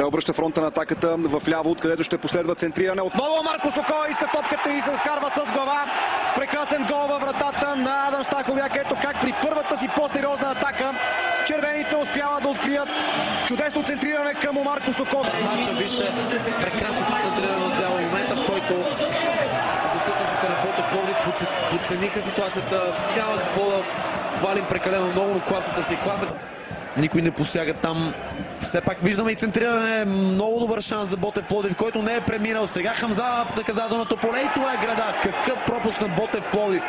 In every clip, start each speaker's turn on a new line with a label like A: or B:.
A: Преобръща фронта на атаката в ляво, откъдето ще последва центриране. Отново Марко Сокол иска топката и се вкарва с глава. Прекрасен гол във вратата на Адам Стаховяк. Ето как при първата си по-сериозна атака червените успяват да открият чудесно центриране към Марко Сокол.
B: Матча, вижте, прекрасно центриране от дяла момента, в който защитниците на Ботев Пловдив подцениха ситуацията. Няма какво да хвалим прекалено много, но класата си е класа. Никой не посяга там. Все пак виждаме и центриране. Много добър шанс за Ботев Пловдив, който не е преминал. Сега Хамза в наказателното поле и това е града. Какъв пропуск на Ботев Пловдив.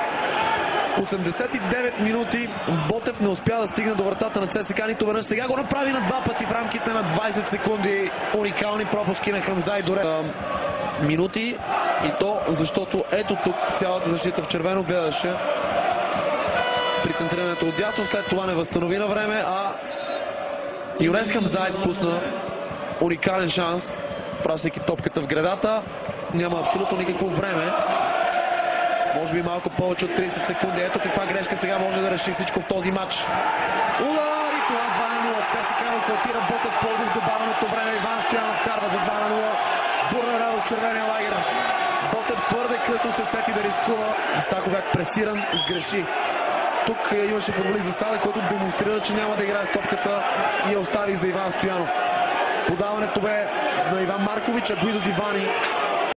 B: 89 минути. Ботев не успя да стигне до вратата на ЦСКА нито веднъж. Сега го направи на два пъти в рамките на 20 секунди. Уникални пропуски на Хамза и Доре. Минути и то, защото ето тук цялата защита в червено гледаше при центрирането от дясно. След това не възстанови на време, а Юрес Хамза изпусна уникален шанс, пращайки топката в градата. Няма абсолютно никакво време. Може би малко повече от 30 секунди. Ето каква грешка сега може да реши всичко в този матч. Удар и това 2-0. ЦСКА нокаутира Ботев Пловдив в добавеното време. Иван Стоянов вкарва за 2-0. Бурна радост червения лагер. Ботев твърде късно се сети да рискува. Стаховяк пресиран, сгреши. Тук имаше футболист засада, който демонстрира, че няма да играе с топката и я остави за Иван Стоянов. Подаването бе на Иван Маркович, а Гуидо Дивани